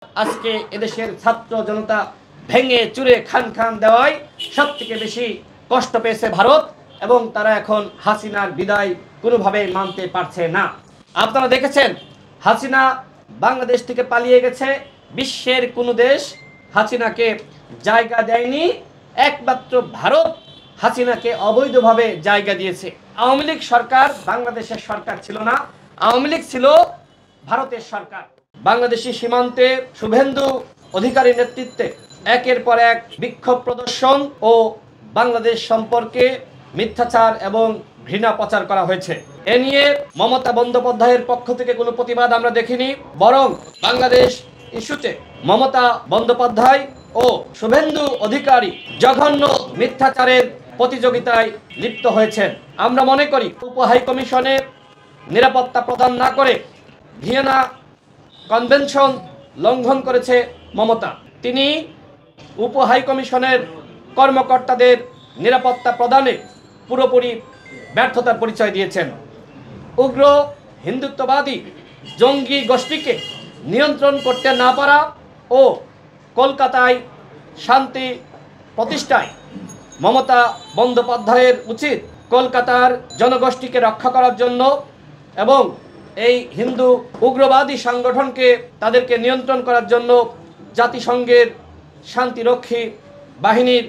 আজকে এদেশের ছাত্র জনতা ভেঙে চুরে খান খান দেওয়ায় সবথেকে বেশি কষ্ট পেয়েছে ভারত, এবং তারা এখন হাসিনার বিদায় কোনোভাবেই মানতে পারছে না। আপনারা দেখেছেন হাসিনা বাংলাদেশ থেকে পালিয়ে গেছে, বিশ্বের কোনো দেশ হাসিনাকে জায়গা দেয়নি, একমাত্র ভারত হাসিনাকে অবৈধভাবে জায়গা দিয়েছে। আওয়ামী লীগ সরকার বাংলাদেশের সরকার ছিল না, আওয়ামী লীগ ছিল ভারতের সরকার। বাংলাদেশি সীমান্তে শুভেন্দু অধিকারীর নেতৃত্বে একের পর এক বিক্ষোভ প্রদর্শন ও বাংলাদেশ সম্পর্কে মিথ্যাচার এবং ঘৃণা প্রচার করা হয়েছে। এ নিয়ে মমতা বন্দ্যোপাধ্যায়ের পক্ষ থেকে কোনো প্রতিবাদ আমরা দেখিনি, বরং বাংলাদেশ ইস্যুতে মমতা বন্দ্যোপাধ্যায় ও শুভেন্দু অধিকারী জঘন্য মিথ্যাচারের প্রতিযোগিতায় লিপ্ত হয়েছেন। আমরা মনে করি উপ হাইকমিশনে নিরাপত্তা প্রদান না করে ভিয়েনা কনভেনশন লঙ্ঘন করেছে মমতা। তিনি উপ হাইকমিশনের কর্মকর্তাদের নিরাপত্তা প্রদানে পুরোপুরি ব্যর্থতার পরিচয় দিয়েছেন। উগ্র হিন্দুত্ববাদী জঙ্গি গোষ্ঠীকে নিয়ন্ত্রণ করতে না পারা ও কলকাতায় শান্তি প্রতিষ্ঠায় মমতা বন্দ্যোপাধ্যায়ের উচিত কলকাতার জনগোষ্ঠীকে রক্ষা করার জন্য এবং এই হিন্দু উগ্রবাদী সংগঠনকে তাদেরকে নিয়ন্ত্রণ করার জন্য জাতিসংঘের শান্তিরক্ষী বাহিনীর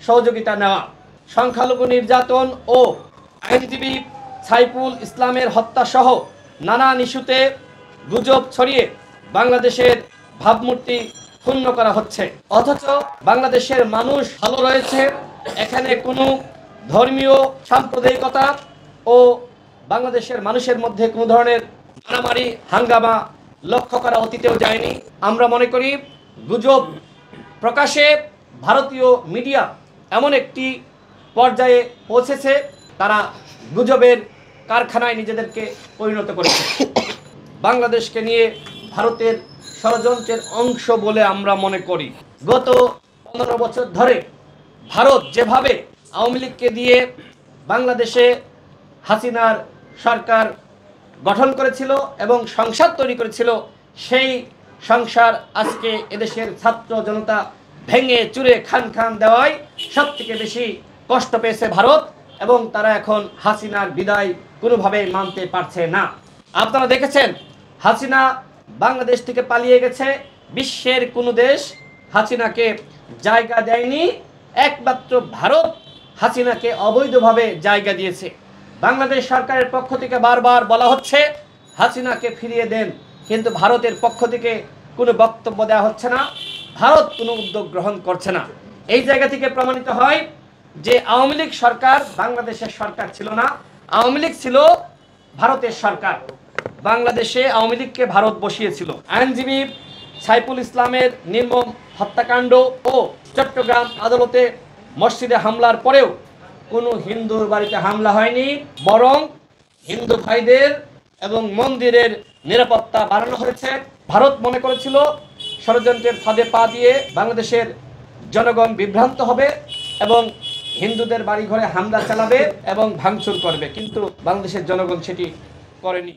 সহযোগিতা নেওয়া। সংখ্যালঘু নির্যাতন ও আইনজীবী সাইফুল ইসলামের হত্যাসহ নানান ইস্যুতে গুজব ছড়িয়ে বাংলাদেশের ভাবমূর্তি ক্ষুণ্ণ করা হচ্ছে, অথচ বাংলাদেশের মানুষ ভালো রয়েছে। এখানে কোনো ধর্মীয় সাম্প্রদায়িকতা ও বাংলাদেশের মানুষের মধ্যে কোনো ধরনের মারামারি হাঙ্গামা লক্ষ্য করা অতীতেও যায়নি। আমরা মনে করি গুজব প্রকাশে ভারতীয় মিডিয়া এমন একটি পর্যায়ে পৌঁছেছে, তারা গুজবের কারখানায় নিজেদেরকে পরিণত করেছে। বাংলাদেশকে নিয়ে ভারতের ষড়যন্ত্রের অংশ বলে আমরা মনে করি। গত 15 বছর ধরে ভারত যেভাবে আওয়ামী লীগকে দিয়ে বাংলাদেশে হাসিনার সরকার গঠন করেছিল এবং সংসদ তৈরি করেছিল, সেই সংসার আজকে এদেশের ছাত্র জনতা ভেঙে চুরে খান খান দেওয়ায় সবথেকে বেশি কষ্ট পেয়েছে ভারত, এবং তারা এখন হাসিনার বিদায় কোনোভাবেই মানতে পারছে না। আপনারা দেখেছেন হাসিনা বাংলাদেশ থেকে পালিয়ে গেছে, বিশ্বের কোনো দেশ হাসিনাকে জায়গা দেয়নি, একমাত্র ভারত হাসিনাকে অবৈধভাবে জায়গা দিয়েছে। বাংলাদেশ সরকারের পক্ষ থেকে বারবার বলা হচ্ছে হাসিনাকে ফিরিয়ে দেন, কিন্তু ভারতের পক্ষ থেকে কোনো বক্তব্য দেওয়া হচ্ছে না, ভারত কোনো উদ্যোগ গ্রহণ করছে না। এই জায়গা থেকে প্রমাণিত হয় যে আওয়ামী লীগ সরকার বাংলাদেশের সরকার ছিল না, আওয়ামী লীগ ছিল ভারতের সরকার। বাংলাদেশে আওয়ামী লীগকে ভারত বসিয়েছিল। আইনজীবী সাইফুল ইসলামের নির্মম হত্যাকাণ্ড ও চট্টগ্রাম আদালতে মসজিদে হামলার পরেও কোনো হিন্দুর বাড়িতে হামলা হয়নি, বরং হিন্দু ভাইদের এবং মন্দিরের নিরাপত্তা বাড়ানো হয়েছে। ভারত মনে করেছিল ষড়যন্ত্রের ফাঁদে পা দিয়ে বাংলাদেশের জনগণ বিভ্রান্ত হবে এবং হিন্দুদের বাড়িঘরে হামলা চালাবে এবং ভাঙচুর করবে, কিন্তু বাংলাদেশের জনগণ সেটি করেনি।